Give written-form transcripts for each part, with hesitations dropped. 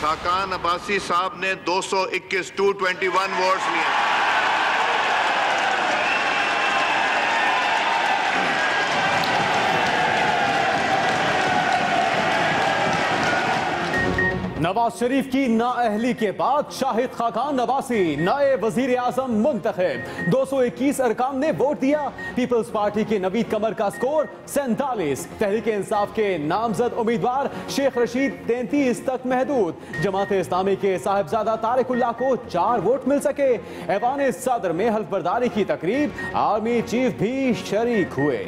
खाकान अब्बासी साहब ने 221 वोट्स लिए। नवाज शरीफ की नाअहली के बाद शाहिद खाकान अब्बासी नए वजीर आजम मुंतखब। 221 अरकान ने वोट दिया। पीपल्स पार्टी के नवीद कमर का स्कोर 47। तहरीक इंसाफ के नामजद उम्मीदवार शेख रशीद 33 तक महदूद। जमात इस्लामी के साहिबजादा तारिकुल्लाह को 4 वोट मिल सके। ऐवान सदर में हल्फबरदारी की तकरीब, आर्मी चीफ भी शरीक हुए।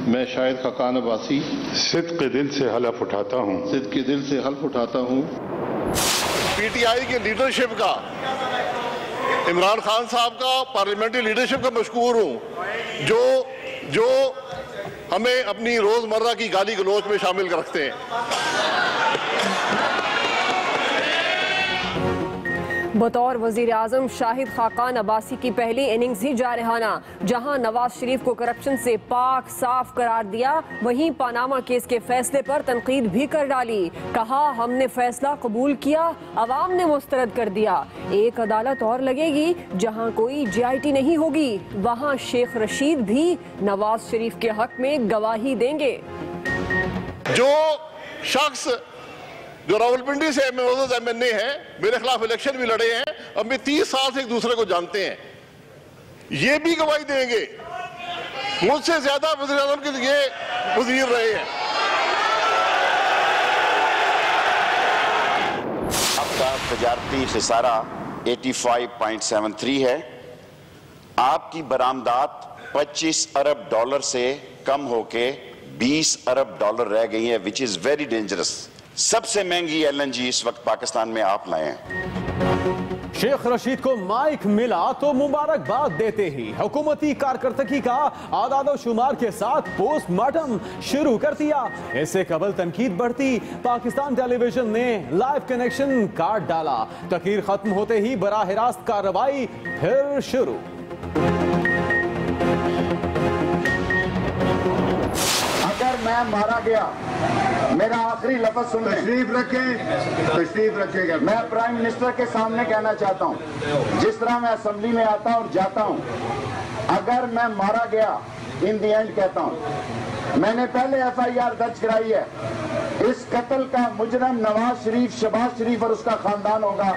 मैं शाहिद खाकान अब्बासी सिद्क़ दिल से हलफ उठाता हूँ पीटीआई की लीडरशिप का, इमरान खान साहब का पार्लियामेंट्री लीडरशिप का मशकूर हूँ जो हमें अपनी रोजमर्रा की गाली गलौज में शामिल रखते हैं। बतौर वजीर आजम शाहिद खाकान अब्बासी की पहली इनिंग्स ही जारहाना। जहां नवाज शरीफ को करप्शन से पाक साफ करार दिया, वहीं पानामा केस के फैसले पर तनकीद भी कर डाली। कहा, हमने फैसला कबूल किया, अवाम ने मुस्तरद कर दिया। एक अदालत और लगेगी जहां कोई GIT नहीं होगी, वहां शेख रशीद भी नवाज शरीफ के हक में गवाही देंगे। जो शख्स जो रावलपिंडी से MNA है, मेरे खिलाफ इलेक्शन भी लड़े हैं, अब मैं 30 साल से एक दूसरे को जानते हैं, ये भी गवाही देंगे। मुझसे ज्यादा वज़ीर आज़म के ये वज़ीर रहे हैं। आपका तजारती खसारा 85.73 है। आपकी बरामदात 25 अरब डॉलर से कम होके 20 अरब डॉलर रह गई है, विच इज वेरी डेंजरस। सबसे महंगी LNG इस वक्त पाकिस्तान में आप लाए हैं। शेख रशीद को माइक मिला तो मुबारकबाद देते ही हुकूमती कारकर्दगी का आदाद शुमार के साथ पोस्टमार्टम शुरू कर दिया। इससे कबल तनकीद बढ़ती, पाकिस्तान टेलीविजन ने लाइव कनेक्शन काट डाला। तकरीर खत्म होते ही बराह रास्त कार्रवाई फिर शुरू। अगर मैं मारा गया, मेरा आखिरी लफ्ज सुन लें। तशरीफ रखेगा। मैं प्राइम मिनिस्टर के सामने कहना चाहता हूं, जिस तरह मैं असेंबली में आता और जाता हूं, अगर मैं मारा गया, इन दी एंड कहता हूं, मैंने पहले FIR दर्ज कराई है। इस कत्ल का मुजरम नवाज शरीफ, शहबाज शरीफ और उसका खानदान होगा।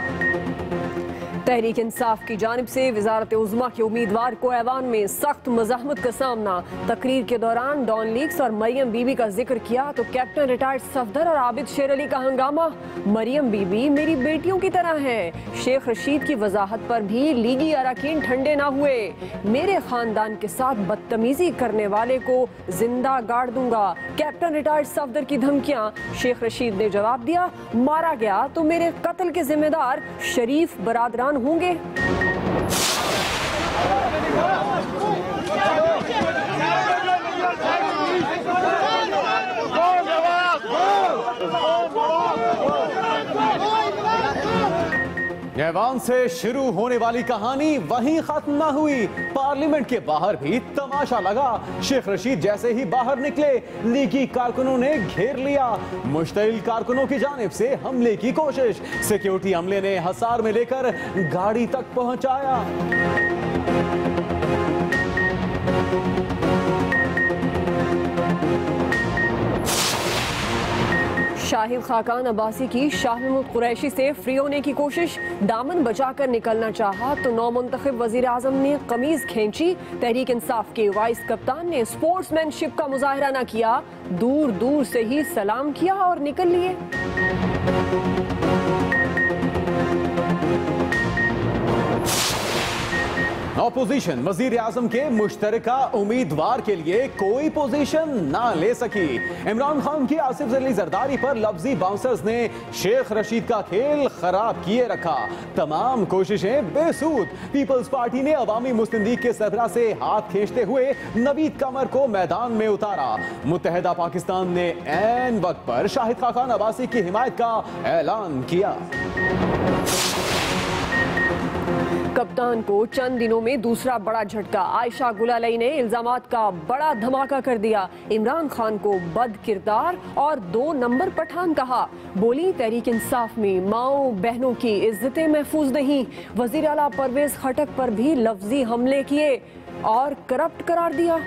तहरीक इंसाफ की जानिब से वजारत उज़्मा के उम्मीदवार को ऐवान में सख्त मज़ाहमत का सामना। तकरीर के दौरान डॉन लीक्स और मरियम बीबी का जिक्र किया तो कैप्टन रिटायर्ड सफदर और आबिद शेर अली का हंगामा। मरियम बीबी मेरी बेटियों की तरह हैं। शेख रशीद की वजाहत पर भी लीगी अरकान ठंडे ना हुए। मेरे खानदान के साथ बदतमीजी करने वाले को जिंदा गाड़ दूंगा। कैप्टन रिटायर्ड सफदर की धमकियां। शेख रशीद ने जवाब दिया, मारा गया तो मेरे कत्ल के जिम्मेदार शरीफ बरादरान होंगे। ऐवान से शुरू होने वाली कहानी वहीं खत्म न हुई। पार्लियामेंट के बाहर भी तमाशा लगा। शेख रशीद जैसे ही बाहर निकले, लीगी कारकुनों ने घेर लिया। मुश्तिल कारकुनों की जानिब से हमले की कोशिश। सिक्योरिटी अमले ने हसार में लेकर गाड़ी तक पहुंचाया। शाहिद खाकान अब्बासी की शाह महमूद कुरैशी से फ्री होने की कोशिश। दामन बचाकर निकलना चाहा तो नौमुंतखब वजीर आजम ने कमीज खींची। तहरीक इंसाफ के वाइस कप्तान ने स्पोर्ट्समैनशिप का मुजाहरा न किया, दूर दूर से ही सलाम किया और निकल लिए। ऑपोजिशन वजीर आजम के मुश्तरका उम्मीदवार के लिए कोई पोजीशन ना ले सकी। इमरान खान की आसिफ अली जरदारी पर लफ्जी बाउंसर्स ने शेख रशीद का खेल खराब किए रखा। तमाम कोशिशें बेसूद। पीपल्स पार्टी ने अवामी मुस्लिम लीग के सरबराह से हाथ खींचते हुए नवीद कमर को मैदान में उतारा। मुत्तहिदा पाकिस्तान ने ऐन वक्त पर शाहिद खाकान अब्बासी की हिमायत का ऐलान किया। कप्तान को चंद दिनों में दूसरा बड़ा झटका। आयशा गुलालई ने इल्जामात का बड़ा धमाका कर दिया। इमरान खान को बद किरदार और 2 नंबर पठान कहा। बोली, तहरीक इंसाफ में माओ बहनों की इज्जतें महफूज नहीं। वजीर आला परवेज खटक पर भी लफ्जी हमले किए और करप्ट करार दिया।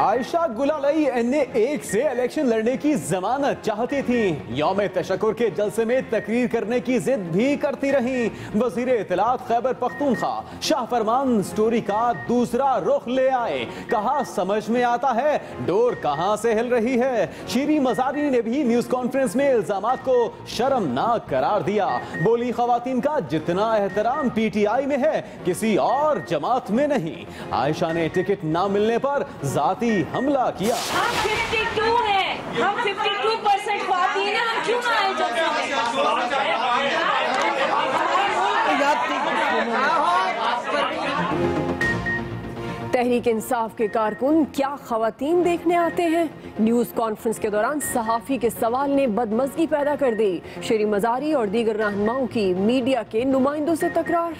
आयशा गुलालई NA-1 से इलेक्शन लड़ने की जमानत चाहती थी। यौम तशक्कुर के जलसे में तकरीर करने की जिद भी करती रही। वजीर इत्तलात खैबर पख्तूनख्वा शाह फरमान स्टोरी का दूसरा रुख ले आए। कहा, समझ में आता है डोर कहां से हिल रही है। शीरी मजारी ने भी न्यूज कॉन्फ्रेंस में इल्जामात को शर्मनाक करार दिया। बोली, खवातीन का जितना एहतराम PTI में है किसी और जमात में नहीं। आयशा ने टिकट ना मिलने पर जाती हमला किया। हम 52 हैं, हम 52% ख्वातीन हैं, हम क्यों ना आए तहरीक इंसाफ के कारकुन क्या खवातीन देखने आते हैं? न्यूज कॉन्फ्रेंस के दौरान सहाफी के सवाल ने बदमज़गी पैदा कर दी। शेरी मजारी और दीगर रहनुमाओं की मीडिया के नुमाइंदों से तकरार।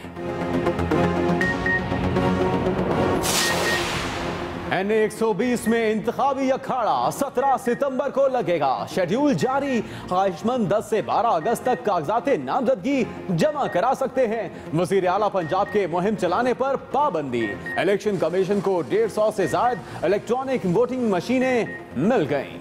NA-120 में इंतखाबी अखाड़ा 17 सितंबर को लगेगा। शेड्यूल जारी। ख्वाहिशमंद 10 से 12 अगस्त तक कागजात नामजदगी जमा करा सकते हैं। वजीर आला पंजाब के मुहिम चलाने पर पाबंदी। इलेक्शन कमीशन को 150 से ज्यादा इलेक्ट्रॉनिक वोटिंग मशीनें मिल गईं।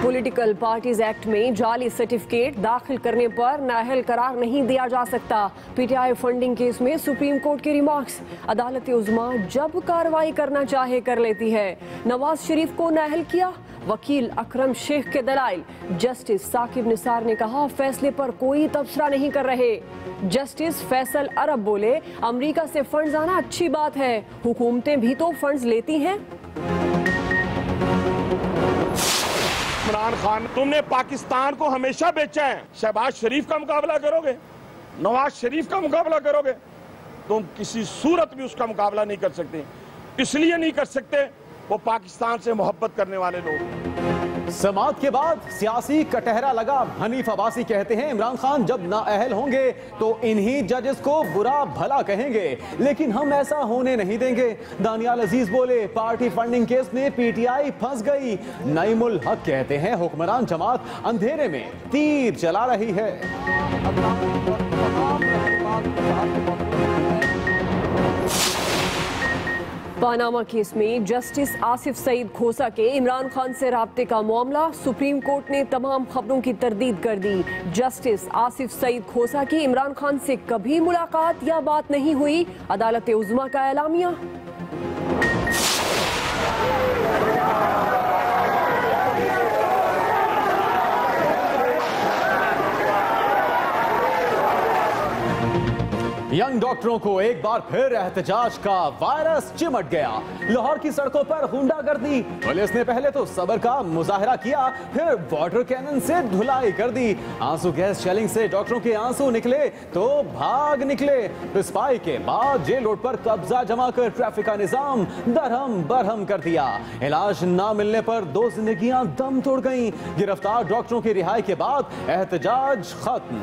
पॉलिटिकल पार्टीज एक्ट में जाली सर्टिफिकेट दाखिल करने पर नाअहल करार नहीं दिया जा सकता। PTI फंडिंग केस में सुप्रीम कोर्ट के रिमार्क्स। अदालत उज़्मा जब कार्रवाई करना चाहे कर लेती है। नवाज शरीफ को नाअहल किया। वकील अकरम शेख के दलाइल। जस्टिस साकिब निसार ने कहा, फैसले पर कोई तबसरा नहीं कर रहे। जस्टिस फैसल अरब बोले, अमेरिका से फंड्स आना अच्छी बात है, हुकूमतें भी तो फंड्स लेती हैं। इमरान खान, तुमने पाकिस्तान को हमेशा बेचा है। शहबाज शरीफ का मुकाबला करोगे, नवाज शरीफ का मुकाबला करोगे, तुम किसी सूरत में उसका मुकाबला नहीं कर सकते। इसलिए नहीं कर सकते, वो पाकिस्तान से मोहब्बत करने वाले लोग। समात के बाद सियासी कटहरा लगा। हनीफ अब्बासी कहते हैं, इमरान खान जब नाअहल होंगे तो इन्हीं जजेस को बुरा भला कहेंगे, लेकिन हम ऐसा होने नहीं देंगे। दानियाल अजीज बोले, पार्टी फंडिंग केस में PTI फंस गई। नईमुल हक कहते हैं, हुक्मरान जमात अंधेरे में तीर चला रही है। पानामा केस में जस्टिस आसिफ सईद खोसा के इमरान खान से राब्ते का मामला। सुप्रीम कोर्ट ने तमाम खबरों की तरदीद कर दी। जस्टिस आसिफ सईद खोसा की इमरान खान से कभी मुलाकात या बात नहीं हुई। अदालत उज़्मा का एलामिया। यंग डॉक्टरों को एक बार फिर एहतजाज का वायरस चिमट गया। लाहौर की सड़कों पर गुंडागर्दी। पुलिस ने पहले तो सब्र का मुजाहरा किया, फिर वाटर कैनन से धुलाई कर दी। आंसू गैस शेलिंग से डॉक्टरों के आंसू निकले तो भाग निकले। पिस्पाई के बाद जेल रोड पर कब्जा जमा कर ट्रैफिक का निजाम दरहम बरहम कर दिया। इलाज ना मिलने पर 2 जिंदगियां दम तोड़ गईं। गिरफ्तार डॉक्टरों की रिहाई के बाद एहतजाज खत्म।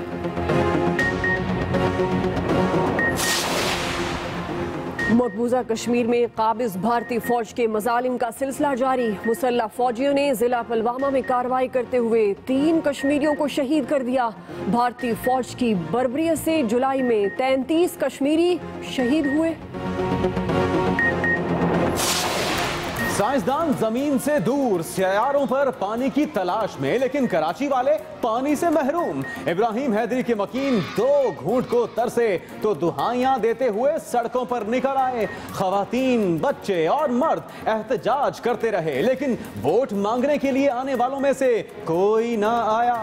मकबूजा कश्मीर में काबिज भारतीय फौज के मजालिम का सिलसिला जारी। मुसल्लह फौजियों ने जिला पुलवामा में कार्रवाई करते हुए 3 कश्मीरियों को शहीद कर दिया। भारतीय फौज की बर्बरियत से जुलाई में 33 कश्मीरी शहीद हुए। साइंसदान जमीन से दूर सियारों पर पानी की तलाश में, लेकिन कराची वाले पानी से महरूम। इब्राहिम हैदरी के मकीन 2 घूंट को तरसे तो दुहाइयां देते हुए सड़कों पर निकल आए। खवातीन, बच्चे और मर्द एहतजाज करते रहे, लेकिन वोट मांगने के लिए आने वालों में से कोई ना आया।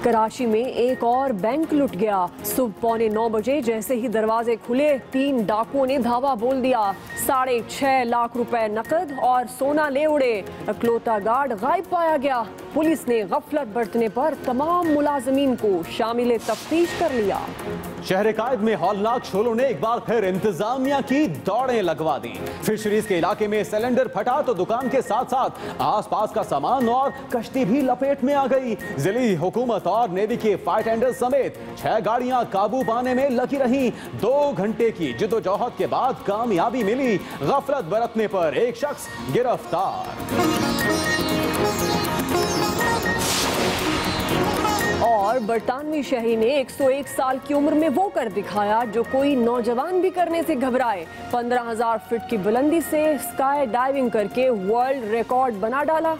कराची में एक और बैंक लुट गया। सुबह 8:45 बजे जैसे ही दरवाजे खुले, 3 डाकुओं ने धावा बोल दिया। 6.5 लाख रुपए नकद और सोना ले उड़े। इकलौता गार्ड गायब पाया गया। पुलिस ने गफलत बरतने पर तमाम मुलाजमीन को शामिल तफ्तीश कर लिया। शहर कायद में हौलनाक शोलों ने एक बार फिर इंतजामिया की दौड़ें लगवा दी। फिशरीज के इलाके में सिलेंडर फटा तो दुकान के साथ साथ आसपास का सामान और कश्ती भी लपेट में आ गई। जिली हुकूमत और नेवी के फायर टेंडर समेत 6 गाड़ियां काबू पाने में लगी रहीं। 2 घंटे की जिद्दोजहद के बाद कामयाबी मिली। गफलत बरतने पर एक शख्स गिरफ्तार। और बरतानवी शहरी ने 101 साल की उम्र में वो कर दिखाया जो कोई नौजवान भी करने से घबराए। 15,000 फीट की बुलंदी से स्काई डाइविंग करके वर्ल्ड रिकॉर्ड बना डाला।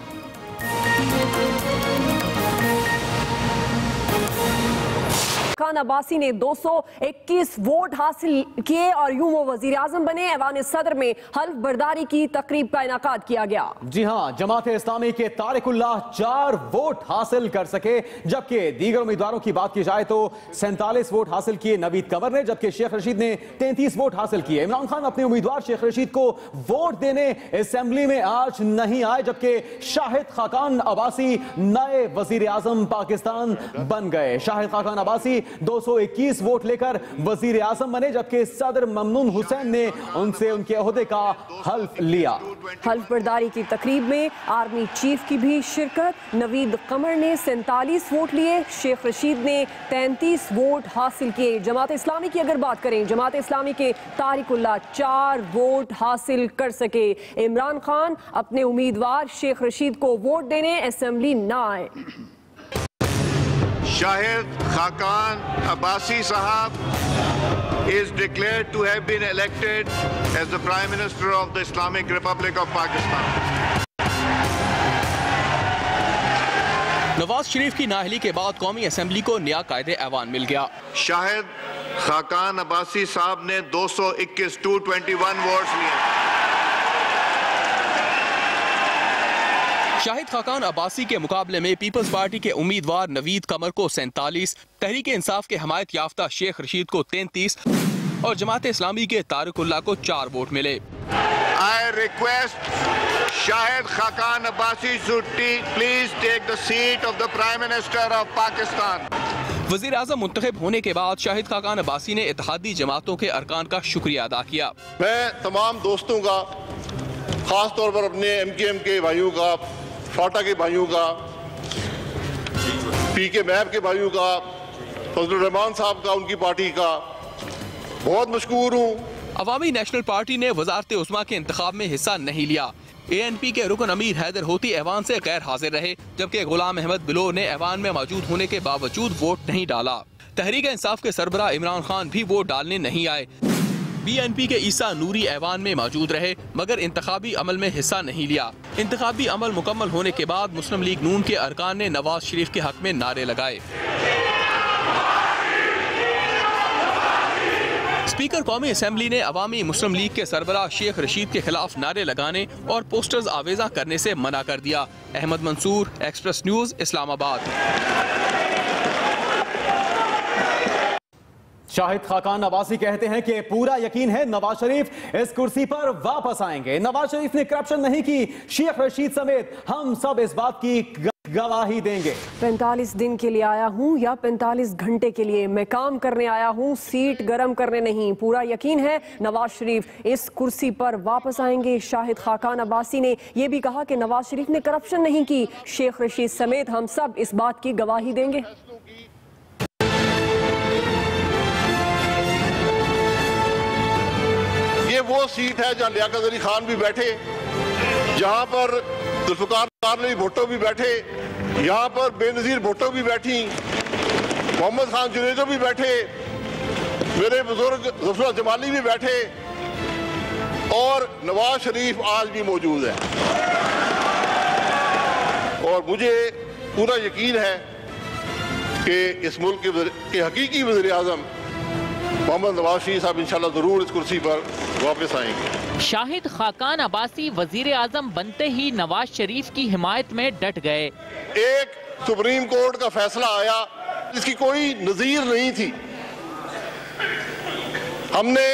खान अब्बासी ने 221 वोट हासिल किए और यूं वो वजीर आजम बने। ऐवान सदर में हल्फ बर्दारी की तकरीब का इनाकाद किया गया। जी हां, जमात इस्लामी के तारिकुल्लाह 4 वोट हासिल कर सके, जबकि दीगर उम्मीदवारों की बात की जाए तो 47 वोट हासिल किए नवीद कमर ने, जबकि शेख रशीद ने 33 वोट हासिल किए। इमरान खान अपने उम्मीदवार शेख रशीद को वोट देने असेंबली में आज नहीं आए, जबकि शाहिद खाकान अब्बासी नए वजीर आजम पाकिस्तान बन गए। शाहिद खाकान अब्बासी 221 वोट लेकर वजीर आजम बने, जबकि सदर ममनून हुसैन ने उनसे उनके ओहदे का हल्फ लिया। हल्फ बर्दारी की तकरीब में आर्मी चीफ की भी शिरकत। नवीद कमर ने 47 वोट लिए, शेख रशीद ने 33 वोट हासिल किए। जमात इस्लामी की अगर बात करें, जमात इस्लामी के तारिकुल्लाह 4 वोट हासिल कर सके। इमरान खान अपने उम्मीदवार शेख रशीद को वोट देने असेंबली न आए। Shahid Khaqan Abbasi Sahab is declared to have been elected as the Prime Minister of the Islamic Republic of Pakistan. Nawaz Sharif की नाअहली के बाद कौमी असेंबली को नया कायदे ऐवान मिल गया। शाहिद खाकान अब्बासी साहब ने 221 221 वोट्स लिए। शाहिद खाकान अब्बासी के मुकाबले में पीपल्स पार्टी के उम्मीदवार नवीद कमर को 47, तहरीक इंसाफ के हमायत याफ्ता शेख रशीद को 33 और जमात इस्लामी के तारिकुल्लाह को 4 वोट मिले। I request Shahid Khaqan Abbasi to please take the seat of the Prime Minister of Pakistan. वजीर आजम मुंतखब होने के बाद शाहिद खाकान अब्बासी ने इत्तेहादी जमातों के अरकान का शुक्रिया अदा किया। मैं तमाम दोस्तों का, खास तौर पर अपने MKM के भाइयों का, फाटा के भाइयों का, PK मैप के भाइयों का, फजलुर रहमान साहब का, उनकी पार्टी का बहुत मशकूर हूँ। अवामी नेशनल पार्टी ने वजारत उस्मा के इंतखाब में हिस्सा नहीं लिया। ANP के रुकन अमीर हैदर होती ऐवान से गैर हाजिर रहे, जबकि गुलाम अहमद बिलो ने ऐवान में मौजूद होने के बावजूद वोट नहीं डाला। तहरीक इंसाफ के सरबराह इमरान खान भी वोट डालने नहीं आए। BNP के ईसा नूरी ऐवान में मौजूद रहे, मगर इंतखाबी अमल में हिस्सा नहीं लिया। इंतखाबी अमल मुकम्मल होने के बाद मुस्लिम लीग नून के अरकान ने नवाज शरीफ के हक में नारे लगाए। स्पीकर कौमी असेंबली ने अवामी मुस्लिम लीग के सरबराह शेख रशीद के खिलाफ नारे लगाने और पोस्टर्स आवेजा करने से मना कर दिया। Ahmad Mansoor, express news, Islamabad. शाहिद खाकान अब्बासी कहते हैं कि पूरा यकीन है नवाज शरीफ इस कुर्सी पर वापस आएंगे। नवाज शरीफ ने करप्शन नहीं की, शेख रशीद समेत हम सब इस बात की गवाही देंगे। 45 दिन के लिए आया हूं या 45 घंटे के लिए, मैं काम करने आया हूं, सीट गर्म करने नहीं। पूरा यकीन है नवाज शरीफ इस कुर्सी पर वापस आएंगे। शाहिद खाकान अब्बासी ने यह भी कहा कि नवाज शरीफ ने करप्शन नहीं की, शेख रशीद समेत हम सब इस बात की गवाही देंगे। ये वो सीट है जहां लियाकत अली खान भी बैठे, जहां पर जुल्फिकार अली भुट्टो भी बैठे, यहाँ पर बेनजीर भुट्टो भी बैठी, मोहम्मद खान जुनेजो भी बैठे, मेरे बुजुर्ग ज़फ़र जमाली भी बैठे और नवाज शरीफ आज भी मौजूद है। और मुझे पूरा यकीन है कि इस मुल्क के हकीकी वज़ीर आज़म मोहम्मद नवाज शरीफ साहब इंशाल्लाह ज़रूर इस कुर्सी पर वापस आएंगे। शाहिद खाकान अब्बासी वजीर आजम बनते ही नवाज शरीफ की हिमायत में डट गए। एक सुप्रीम कोर्ट का फैसला आया जिसकी कोई नजीर नहीं थी, हमने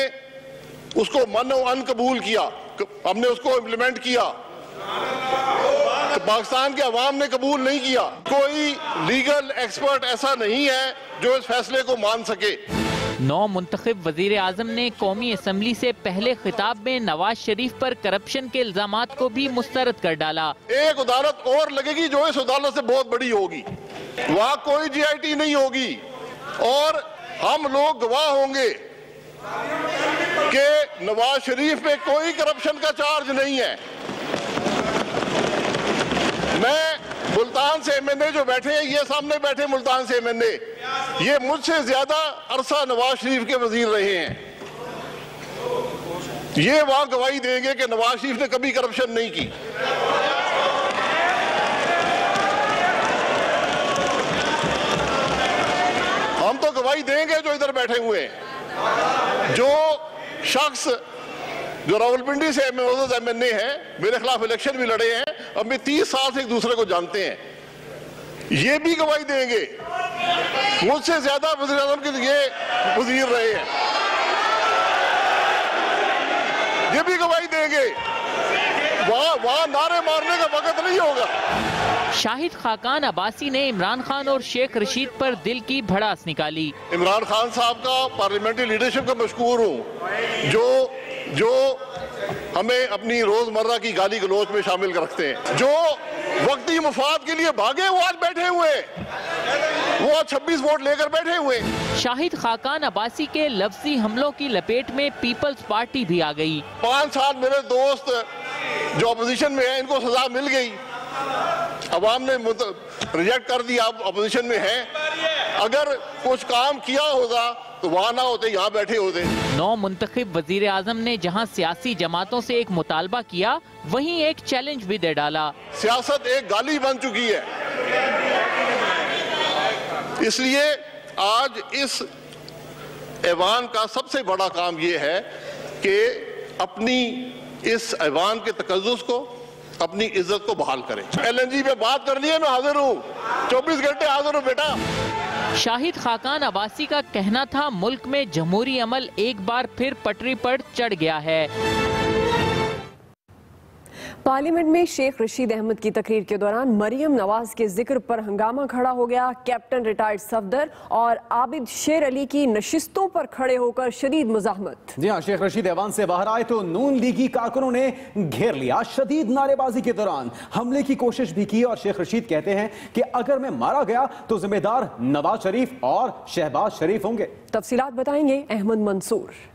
उसको मन और अन कबूल किया, हमने उसको इम्प्लीमेंट किया। पाकिस्तान के अवाम ने कबूल नहीं किया। कोई लीगल एक्सपर्ट ऐसा नहीं है जो इस फैसले को मान सके। नौ मुंतखब वजीर आजम ने कौमी असम्बली से पहले खिताब में नवाज शरीफ पर करप्शन के इल्जामात को भी मुस्तरद कर डाला। एक अदालत और लगेगी जो इस अदालत से बहुत बड़ी होगी, वहाँ कोई GIT नहीं होगी और हम लोग गवाह होंगे कि नवाज शरीफ पे कोई करप्शन का चार्ज नहीं है। मैं मुल्तान से MNA जो बैठे हैं, ये सामने बैठे मुल्तान से MNA, ये मुझसे ज्यादा अरसा नवाज शरीफ के वजीर रहे हैं। ये वहां गवाही देंगे कि नवाज शरीफ ने कभी करप्शन नहीं की। हम तो गवाही देंगे जो इधर बैठे हुए हैं। जो शख्स जो रावलपिंडी से MNA है, मेरे खिलाफ इलेक्शन भी लड़े हैं, अब मैं 30 साल से एक दूसरे को जानते हैं, ये भी गवाही देंगे। मुझसे ज्यादा वज़ीर आज़म के लिए वजीर रहे हैं, ये भी गवाही देंगे। वहां नारे मारने का वक्त नहीं होगा। शाहिद खाकान अब्बासी ने इमरान खान और शेख रशीद पर दिल की भड़ास निकाली। इमरान खान साहब का पार्लियामेंट्री लीडरशिप का मशकूर हूँ, जो हमें अपनी रोजमर्रा की गाली गलोच में शामिल रखते हैं। जो वक्ती मुफाद के लिए भागे वो आज बैठे हुए, वो आज 26 वोट लेकर बैठे हुए। शाहिद खाकान अब्बासी के लफ्जी हमलों की लपेट में पीपल्स पार्टी भी आ गई। 5 साल मेरे दोस्त जो अपोजिशन में है, इनको सजा मिल गई, अवाम ने रिजेक्ट कर दिया, अब अपोजिशन में है। अगर कुछ काम किया होता तो वहाँ ना होते, यहाँ बैठे होते। 9 मुंतखब वजीर आजम ने जहाँ सियासी जमातों से एक मुतालबा किया, वहीं एक चैलेंज भी दे डाला। सियासत एक गाली बन चुकी है, इसलिए आज इस ऐवान का सबसे बड़ा काम ये है कि अपनी इस ऐवान के तकद्दुस को, अपनी इज्जत को बहाल करें। LNG पे बात करनी है, मैं हाजिर हूँ, 24 घंटे हाजिर हूँ बेटा। शाहिद खाकान अब्बासी का कहना था मुल्क में जमहूरी अमल एक बार फिर पटरी पर चढ़ गया है। पार्लियामेंट में शेख रशीद अहमद की तकरीर के दौरान मरियम नवाज के जिक्र पर हंगामा खड़ा हो गया। कैप्टन रिटायर्ड सफदर और आबिद शेर अली की नशिस्तों पर खड़े होकर शदीद मुजाहमत। जी हाँ, शेख रशीद ऐवान से बाहर आए तो नून लीगी कारकुनों ने घेर लिया। शदीद नारेबाजी के दौरान हमले की कोशिश भी की और शेख रशीद कहते हैं कि अगर मैं मारा गया तो जिम्मेदार नवाज शरीफ और शहबाज शरीफ होंगे। तफसीलात बताएंगे अहमद मंसूर।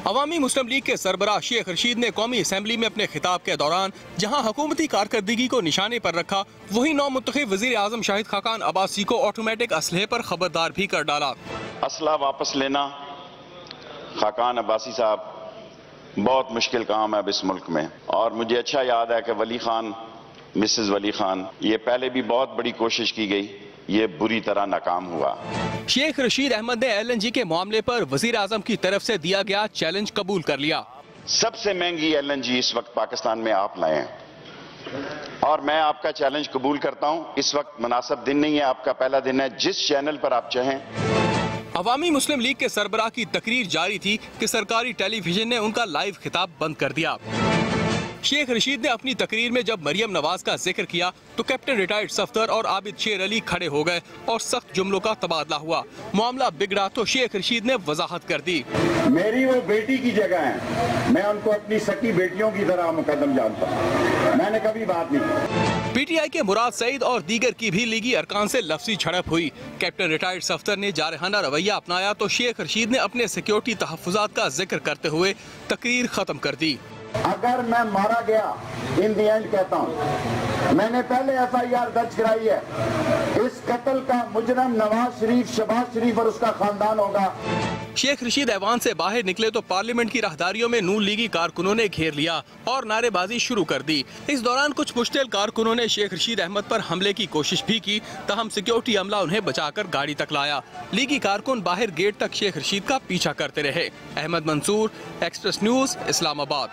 अवामी मुस्लिम लीग के सरबराह शेख रशीद ने कौमी असम्बली में अपने खिताब के दौरान जहां हुकूमती कारकर्दगी को निशाने पर रखा, वहीं 9 मुंतखब वजीर आजम शाहिद खाकान अब्बासी को ऑटोमेटिक असलहे पर खबरदार भी कर डाला। असला वापस लेना खाकान अब्बासी साहब बहुत मुश्किल काम है अब इस मुल्क में, और मुझे अच्छा याद है कि वली खान, मिसेस वली खान, ये पहले भी बहुत बड़ी कोशिश की गई, ये बुरी तरह नाकाम हुआ। शेख रशीद अहमद ने LNG के मामले पर वजीर आजम की तरफ से दिया गया चैलेंज कबूल कर लिया। सबसे महंगी LNG इस वक्त पाकिस्तान में आप लाए हैं और मैं आपका चैलेंज कबूल करता हूं। इस वक्त मुनासिब दिन नहीं है, आपका पहला दिन है, जिस चैनल पर आप चाहें। अवामी मुस्लिम लीग के सरबराह की तकरीर जारी थी कि सरकारी टेलीविजन ने उनका लाइव खिताब बंद कर दिया। शेख रशीद ने अपनी तकरीर में जब मरियम नवाज का जिक्र किया तो कैप्टन रिटायर्ड सफदर और आबिद शेर अली खड़े हो गए और सख्त जुमलों का तबादला हुआ। मामला बिगड़ा तो शेख रशीद ने वजाहत कर दी। मेरी वो बेटी की जगह है, मैं उनको अपनी सकी बेटियों की तरह मुकद्दम जानता हूँ, मैंने कभी बात नहीं की। PTI के मुराद सईद और दीगर की भी लीगी अरकान से लफ्जी झड़प हुई। कैप्टन रिटायर्ड सफदर ने जारहाना रवैया अपनाया तो शेख रशीद ने अपने सिक्योरिटी तहफ़्फ़ुज़ात का जिक्र करते हुए तकरीर खत्म कर दी। अगर मैं मारा गया, इन दी एंड कहता हूँ, मैंने पहले FIR दर्ज कराई है, इस कत्ल का मुजरम नवाज शरीफ, शहबाज शरीफ और उसका खानदान होगा। शेख रशीद ऐवान से बाहर निकले तो पार्लियामेंट की राहदारियों में नून लीगी कारकुनों ने घेर लिया और नारेबाजी शुरू कर दी। इस दौरान कुछ मुश्तिल कारकुनों ने शेख रशीद अहमद पर हमले की कोशिश भी की, ताहम सिक्योरिटी अमला उन्हें बचाकर गाड़ी तक लाया। लीगी कारकुन बाहर गेट तक शेख रशीद का पीछा करते रहे। Ahmed Mansoor, express news, Islamabad.